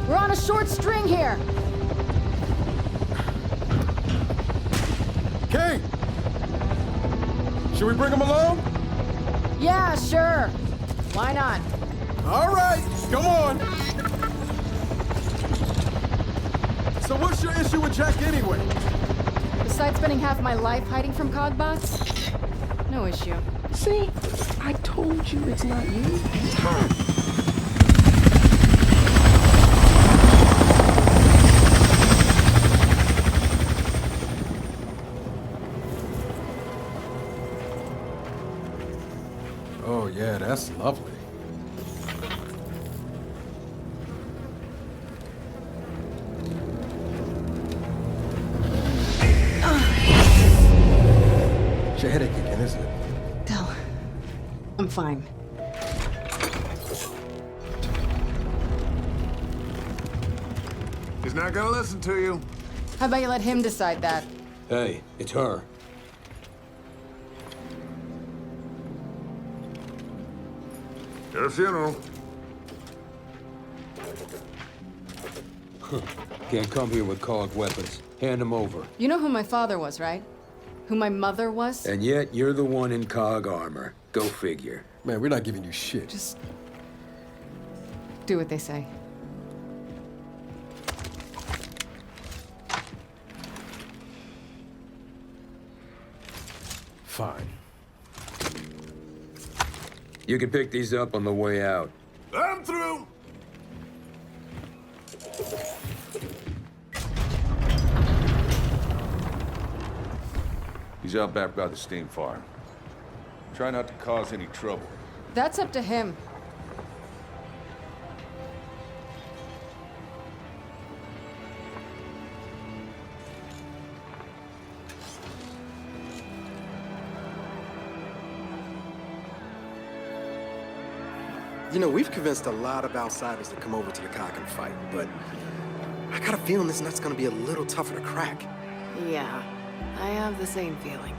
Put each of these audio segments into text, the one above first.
We're on a short string here. Kane! Should we bring him along? Yeah, sure. Why not? All right, come on. So what's your issue with Jack anyway? Besides spending half my life hiding from Cogbots? No issue. See? I told you it's not you. It's her. Oh yeah, that's lovely. It's your headache again, isn't it? No. I'm fine. He's not gonna listen to you. How about you let him decide that? Hey, it's her. At a funeral. Can't come here with cog weapons. Hand them over. You know who my father was, right? Who my mother was? And yet, you're the one in cog armor. Go figure. Man, we're not giving you shit. Just do what they say. Fine. You can pick these up on the way out. I'm through. He's out back by the steam farm. Try not to cause any trouble. That's up to him. You know, we've convinced a lot of outsiders to come over to the cock and fight, but I got a feeling this nut's gonna be a little tougher to crack. Yeah, I have the same feeling.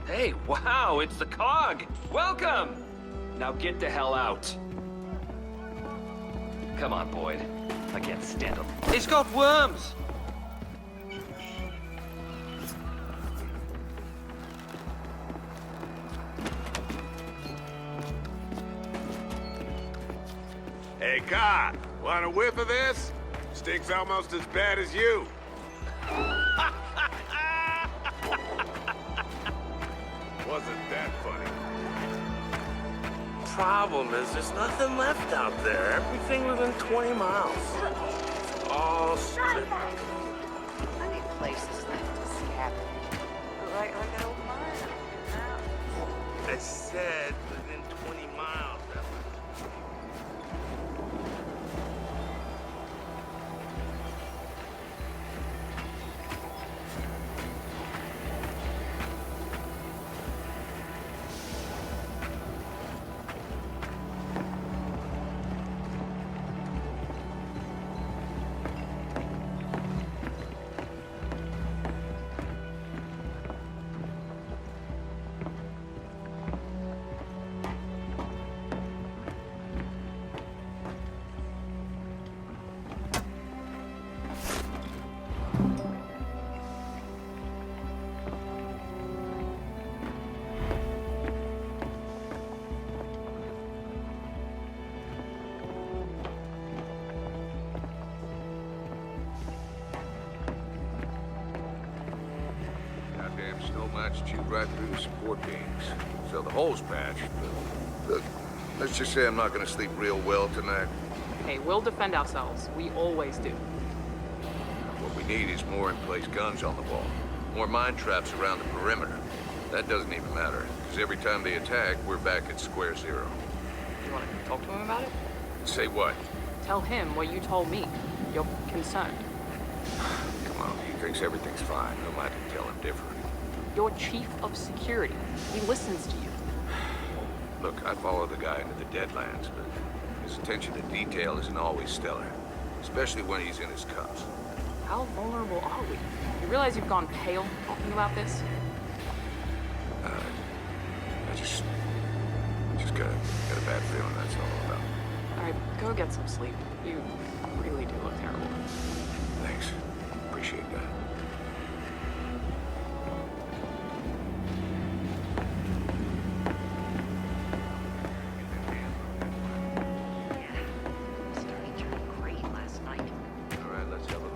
Hey, wow, it's the Cog! Welcome! Now get the hell out. Come on, Boyd. I can't stand him. He's got worms! Hey, Ka, want a whiff of this? Stinks almost as bad as you. Wasn't that funny? Problem is, there's nothing left out there. Everything within 20 miles. It's all stripped. I need places left to scavenge. Like an old mine. I said within 20 miles. Goddamn snow mats chewed right through the support beams. So the hole's patched. But look, let's just say I'm not gonna sleep real well tonight. Hey, we'll defend ourselves. We always do. What we need is more in-place guns on the wall. More mine traps around the perimeter. That doesn't even matter, because every time they attack, we're back at square zero. You want to talk to him about it? Say what? Tell him what you told me. You're concerned. thinks everything's fine. Who am I to tell him different? You're chief of security. He listens to you. Look, I follow the guy into the Deadlands, but his attention to detail isn't always stellar. Especially when he's in his cuffs. How vulnerable are we? You realize you've gone pale talking about this? I just got a bad feeling, that's all about. All right, go get some sleep. You really do look terrible. Thanks. Appreciate that. Starting to turn great last night. All right, let's have a look.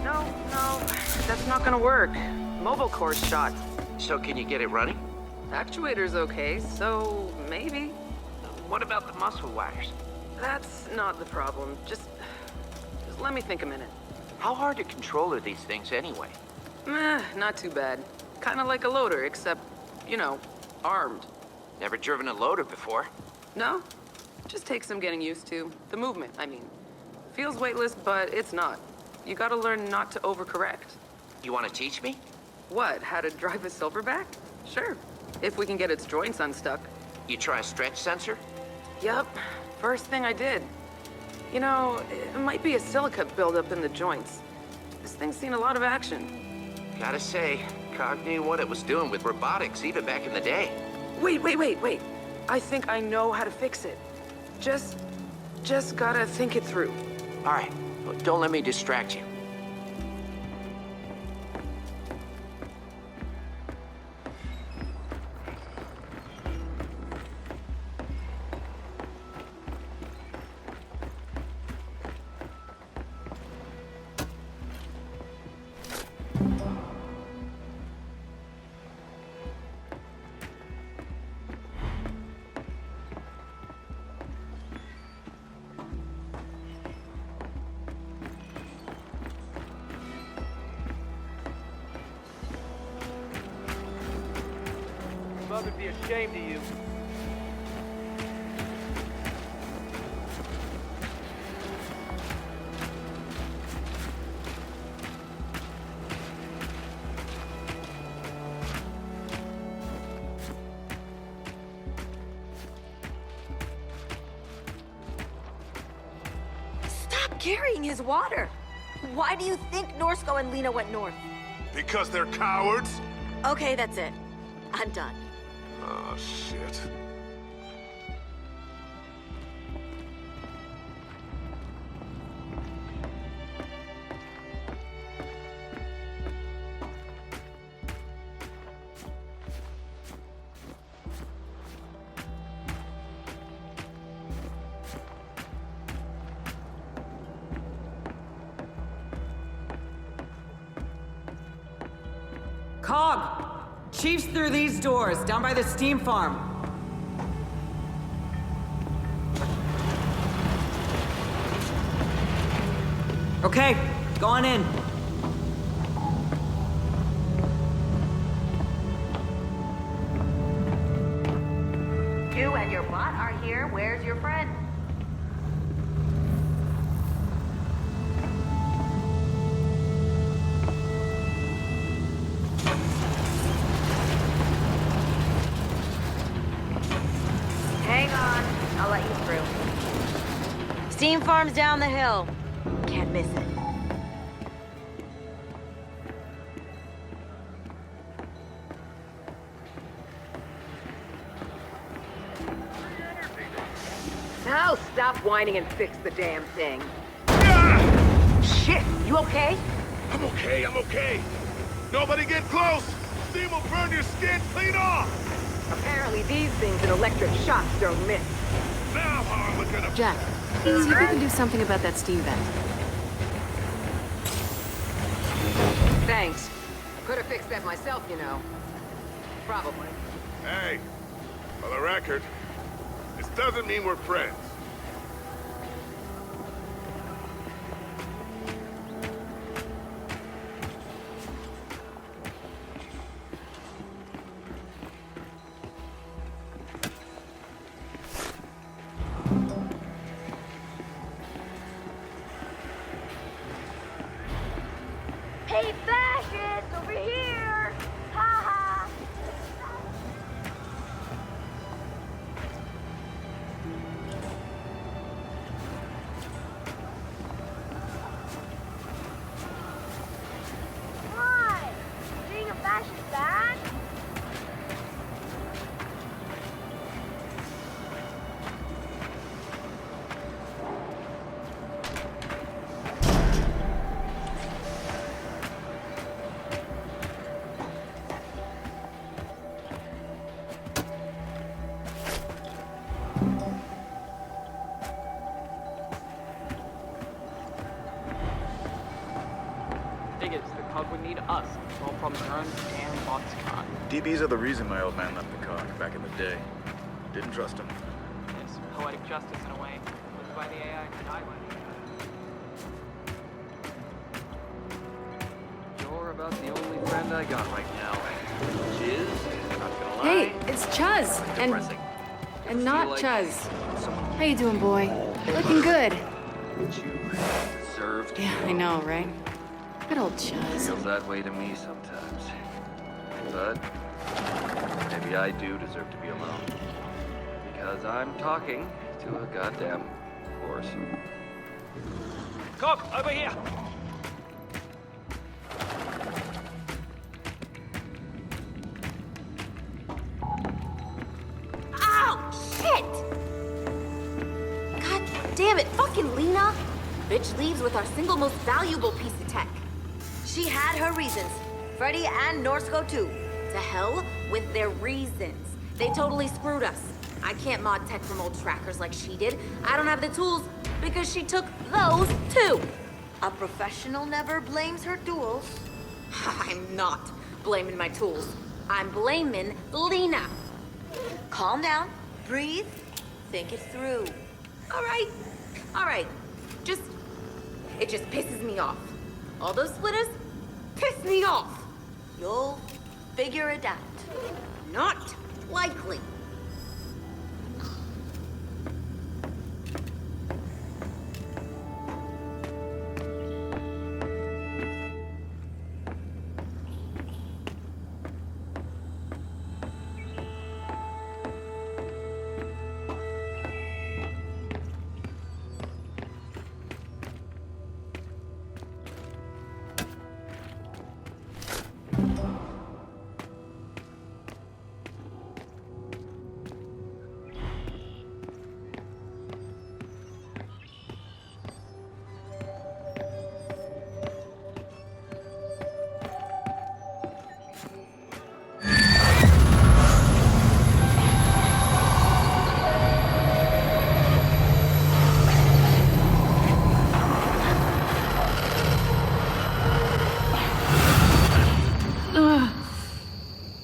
No, that's not gonna work. Mobile core's shot. So can you get it running? Actuator's okay, so maybe. What about the muscle wires? That's not the problem. Just let me think a minute. How hard to control are these things anyway? Not too bad. Kinda like a loader, except, you know, armed. Never driven a loader before. No? Just takes some getting used to. The movement, I mean. Feels weightless, but it's not. You gotta learn not to overcorrect. You want to teach me? What, how to drive a silverback? Sure. If we can get its joints unstuck. You try a stretch sensor? Yup. First thing I did. You know, it might be a silica buildup in the joints. This thing's seen a lot of action. Gotta say, Cog knew what it was doing with robotics even back in the day. Wait. I think I know how to fix it. Just gotta think it through. All right, well, don't let me distract you. Mug would be ashamed of you. Stop carrying his water! Why do you think Norsko and Lena went north? Because they're cowards? Okay, that's it. I'm done. Oh, shit. Cog! Chief's through these doors, down by the steam farm. Okay, go on in. You and your bot are here. Where's your friend? Hang on. I'll let you through. Steam farm's down the hill. Can't miss it. Now stop whining and fix the damn thing. Shit, you okay? I'm okay. Nobody get close! Steam will burn your skin clean off! Apparently these things and electric shocks don't miss. Now how am I gonna... Jack, see if you can do something about that steam vent. Thanks. Could have fixed that myself, you know. Probably. Hey, for the record, this doesn't mean we're friends. Hey, fascists, over here! Ha ha! Why? Being a fascist bad? Thing is, the COG would need us to solve problems their own damn bots can't. DBs are the reason my old man left the COG back in the day. Didn't trust him. It's poetic justice in a way, lived by the AI and died by the AI. You're about the only friend I got right now. Which is, not gonna lie, Hey, it's Chuz. depressing. And not like Chuz. How you doing, boy? Looking good. What you deserved. Yeah, I know, right? Good old Chuz. Feels that way to me sometimes. But maybe I do deserve to be alone. Because I'm talking to a goddamn horse. Cog, over here! Ow! Shit! God damn it, fucking Lena! Bitch leaves with our single most valuable piece of tech. She had her reasons. Freddy and Norsco too. To hell with their reasons. They totally screwed us. I can't mod tech from old trackers like she did. I don't have the tools because she took those too. A professional never blames her tools. I'm not blaming my tools. I'm blaming Lena. Calm down, breathe, think it through. All right. It just pisses me off. All those splitters piss me off. You'll figure it out. Not likely.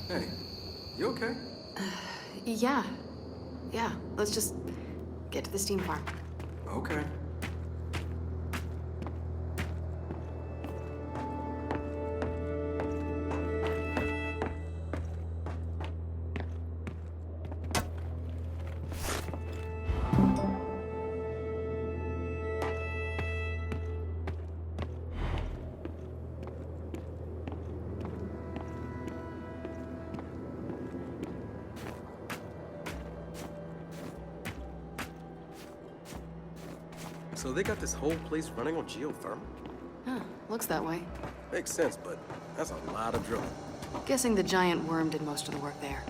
Hey, you okay? Yeah. Let's just get to the steam farm. Okay. So they got this whole place running on geothermal? Huh, looks that way. Makes sense, but that's a lot of drilling. Guessing the giant worm did most of the work there.